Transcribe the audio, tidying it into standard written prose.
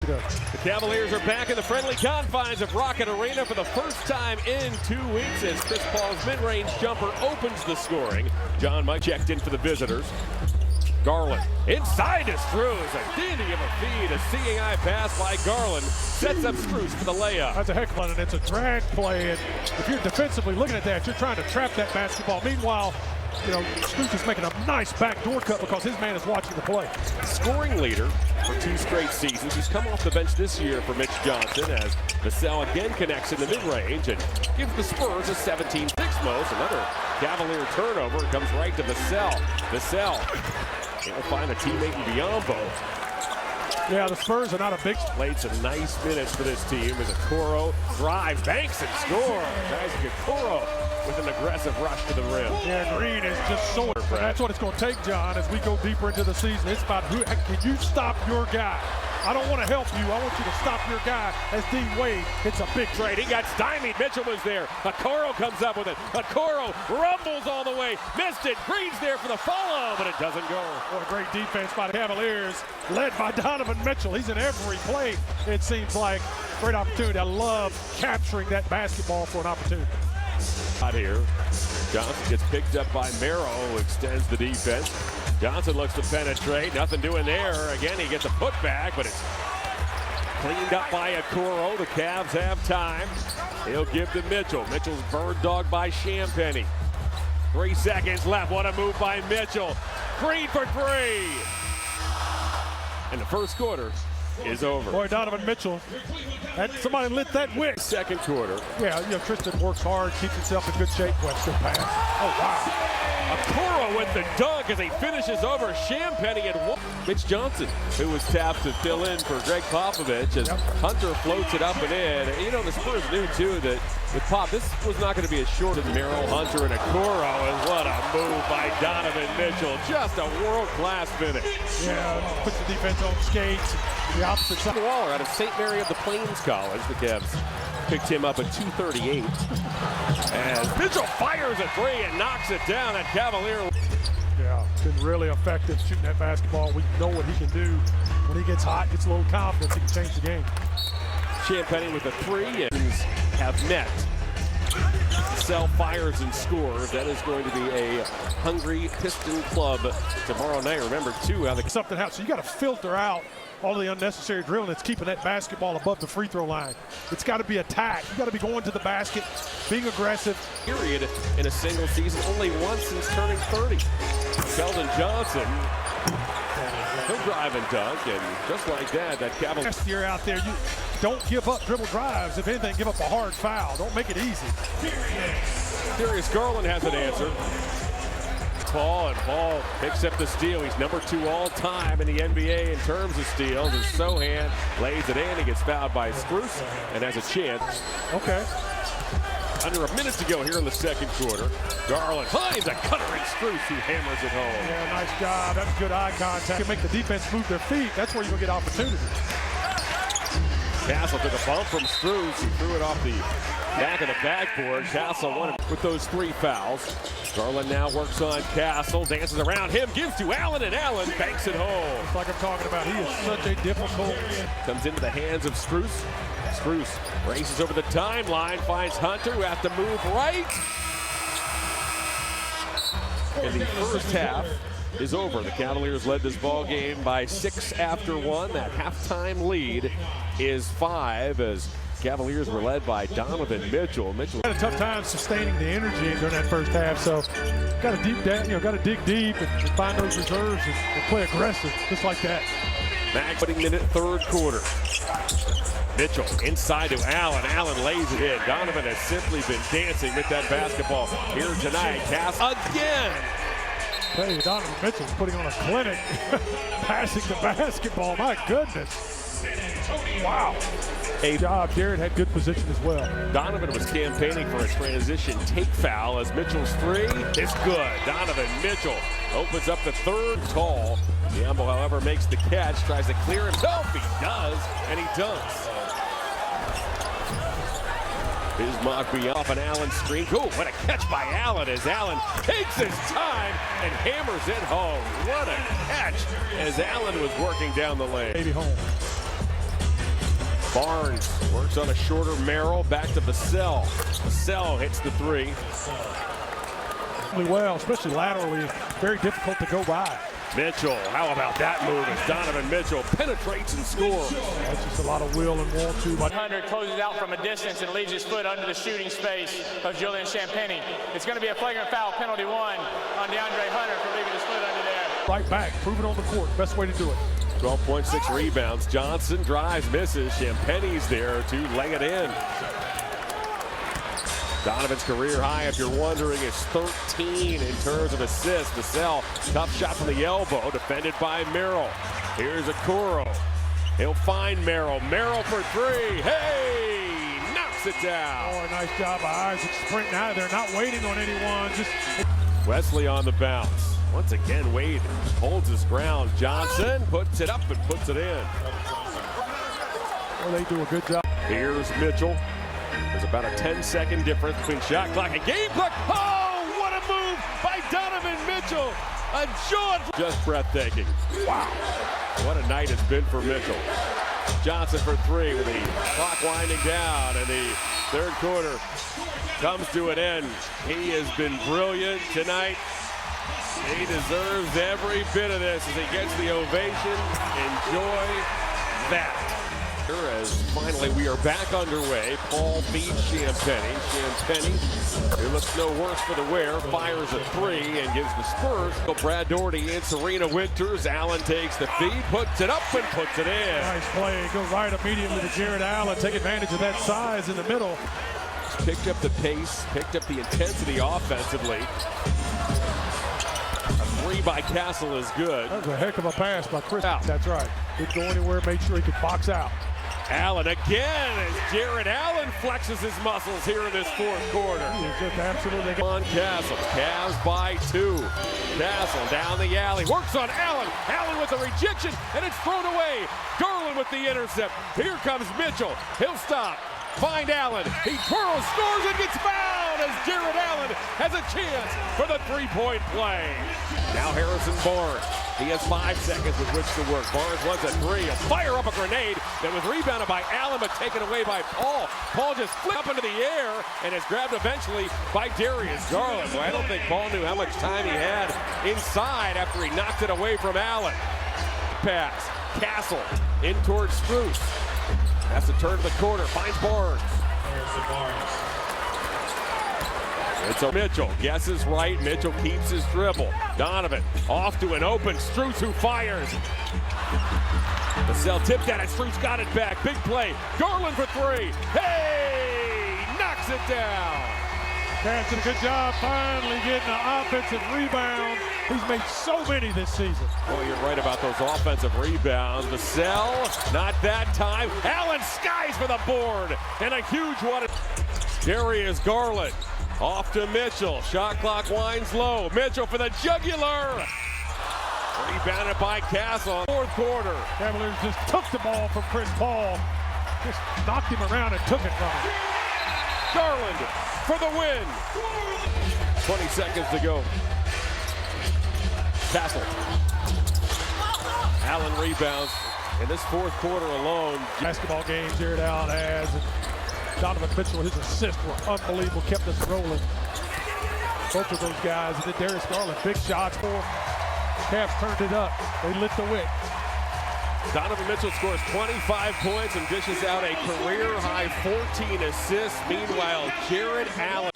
The Cavaliers are back in the friendly confines of Rocket Arena for the first time in 2 weeks as Chris Paul's mid-range jumper opens the scoring. John Mike checked in for the visitors. Garland inside to Strus. A dandy of a feed. A seeing eye pass by Garland sets up Strus for the layup. That's a heck of one, and it's a drag play. And if you're defensively looking at that, you're trying to trap that basketball. Meanwhile, Strus is making a nice backdoor cut because his man is watching the play. Scoring leader for 2 straight seasons. He's come off the bench this year for Mitch Johnson as Vassell again connects in the mid-range and gives the Spurs a 17-6 most. Another Cavalier turnover. It comes right to Vassell. Vassell will find a teammate in Biombo. Yeah, the Spurs are not a big... Played some nice minutes for this team as Okoro drives, banks, and scores. Isaac Okoro with an aggressive rush to the rim. Yeah, Green is just so... That's what it's going to take, John, as we go deeper into the season. It's about who can you stop your guy? I don't want to help you. I want you to stop your guy as Dean Wade hits a big trade. He got stymied. Mitchell was there. Okoro comes up with it. Okoro rumbles all the way. Missed it. Green's there for the follow, but it doesn't go. What a great defense by the Cavaliers, led by Donovan Mitchell. He's in every play, it seems like. Great opportunity. I love capturing that basketball for an opportunity. Out here. Johnson gets picked up by Merrill, who extends the defense. Johnson looks to penetrate. Nothing doing there. Again, he gets a putback, but it's cleaned up by Okoro. The Cavs have time. He'll give to Mitchell. Mitchell's bird dog by Champagnie. 3 seconds left. What a move by Mitchell. Green for 3. And the first quarter is over. Boy, Donovan Mitchell, somebody lit that wick. Second quarter. Yeah, Tristan works hard, keeps himself in good shape. West good pass. Oh, wow. Okoro with the dunk as he finishes over Champagnie at 1. Mitch Johnson, who was tapped to fill in for Greg Popovich as Hunter floats it up and in. The Spurs knew, too, that with Pop, this was not going to be as short as Merrill, Hunter, and Okoro. And what a move by Donovan Mitchell. Just a world-class finish. Yeah, puts the defense on skates. The opposite side. Waller out of St. Mary of the Plains College. The Cavs picked him up at 238. As Mitchell fires a 3 and knocks it down. That Cavalier. Yeah, been really effective shooting that basketball. We know what he can do. When he gets hot, gets a little confidence, he can change the game. Champagnie with a 3 and have met. Vassell fires and scores. That is going to be a hungry Piston club tomorrow night. Remember, too, how something happens. So you got to filter out all the unnecessary drilling that's keeping that basketball above the free throw line. It's got to be attack. You got to be going to the basket, being aggressive. Period in a single season, only once since turning 30. Keldon Johnson, he'll drive and dunk, and just like that Cavalier. Last year out there, you don't give up dribble drives. If anything, give up a hard foul. Don't make it easy. Darius Garland has an answer. And Paul picks up the steal. He's number 2 all-time in the NBA in terms of steals. And Sohan lays it in. He gets fouled by Strus and has a chance. Okay. Under a minute to go here in the second quarter. Garland finds a cutter and Strus who hammers it home. Yeah, nice job. That's good eye contact. You can make the defense move their feet. That's where you're going to get opportunities. Castle took a bump from Strus. He threw it off the back of the backboard. Castle won with those 3 fouls. Garland now works on Castle, dances around him, gives to Allen, and Allen banks it home. It's like I'm talking about, he is such a difficult. Comes into the hands of Strus. Strus races over the timeline, finds Hunter, who has to move right. And the first half is over. The Cavaliers led this ball game by 6 after 1. That halftime lead is 5 as Cavaliers were led by Donovan Mitchell. Mitchell had a tough time sustaining the energy during that first half, so got to dig deep and find those reserves and play aggressive, just like that. Back putting in it third quarter. Mitchell inside to Allen. Allen lays it in. Donovan has simply been dancing with that basketball here tonight. Cass again. Hey, Donovan Mitchell's putting on a clinic, passing the basketball. My goodness. Wow. A job. Jared had good position as well. Donovan was campaigning for a transition take foul as Mitchell's 3 is good. Donovan Mitchell opens up the third call. Biombo, however, makes the catch, tries to clear himself. He does, and he dunks. Bismarck off an Allen screen. Ooh, what a catch by Allen as Allen takes his time and hammers it home. What a catch as Allen was working down the lane. Baby home. Barnes works on a shorter Merrill, back to Vassell. Vassell hits the three. Well, especially laterally, very difficult to go by. Mitchell, how about that move as Donovan Mitchell penetrates and scores. That's just a lot of will and want to. 100 closes out from a distance and leaves his foot under the shooting space of Julian Champagnie. It's going to be a flagrant foul, penalty 1 on DeAndre Hunter for leaving his foot under there. Right back, prove it on the court. Best way to do it. 12.6 rebounds. Johnson drives, misses. Champagnie's there to lay it in. Donovan's career high, if you're wondering, is 13 in terms of assists. Vassell, tough shot from the elbow, defended by Merrill. Here's Okoro. He'll find Merrill. Merrill for three. Hey! Knocks it down. Oh, nice job by Isaac sprinting out of there, not waiting on anyone. Wesley on the bounce. Once again, Wade holds his ground. Johnson puts it up and puts it in. Well, they do a good job. Here's Mitchell. There's about a 10-second difference between shot clock and game clock. Oh, what a move by Donovan Mitchell. A jaw. Just breathtaking. Wow. What a night it's been for Mitchell. Johnson for three with the clock winding down, and the third quarter comes to an end. He has been brilliant tonight. He deserves every bit of this as he gets the ovation. Enjoy that. As finally we are back underway. Paul beats Champagnie. Champagnie, who looks no worse for the wear, fires a three and gives the Spurs. Brad Daugherty and Serena Winters. Allen takes the feed, puts it up and puts it in. Nice play. Go right immediately to Jared Allen. Take advantage of that size in the middle. Picked up the pace, picked up the intensity offensively. Three by Castle is good. That was a heck of a pass by Chris. That's right. Didn't go anywhere, made sure he could box out. Allen again as Jared Allen flexes his muscles here in this fourth quarter. Just absolutely on Castle. Cavs by 2. Castle down the alley. Works on Allen. Allen with a rejection and it's thrown away. Garland with the intercept. Here comes Mitchell. He'll stop. Find Allen. He twirls, scores, and gets fouled as Jared Allen has a chance for the three-point play. Now Harrison Barnes. He has 5 seconds with which to work. Barnes wants a three. He'll fire up a grenade that was rebounded by Allen but taken away by Paul. Paul just flipped up into the air and is grabbed eventually by Darius Garland. Well, I don't think Paul knew how much time he had inside after he knocked it away from Allen. Pass. Castle in towards Spruce. Has to turn to the corner. Finds Barnes. It's a Mitchell. Guesses right. Mitchell keeps his dribble. Donovan off to an open Strus who fires. Vassell tipped at it. Strus got it back. Big play. Garland for three. Hey! Knocks it down. Cat's did a good job finally getting an offensive rebound. He's made so many this season. Well, you're right about those offensive rebounds. Vassell, not that time. Allen skies for the board. And a huge one. Darius Garland. Off to Mitchell. Shot clock winds low. Mitchell for the jugular. Rebounded by Castle. Fourth quarter. Cavaliers just took the ball from Chris Paul. Just knocked him around and took it from him. Garland for the win. 20 seconds to go. Castle. Allen rebounds. In this fourth quarter alone. Basketball game Jared Allen has. And Donovan Mitchell, his assists were unbelievable, kept us rolling. Both of those guys, and then Darius Garland, big shots for him. Cavs turned it up. They lit the wick. Donovan Mitchell scores 25 points and dishes out a career-high 14 assists. Meanwhile, Jared Allen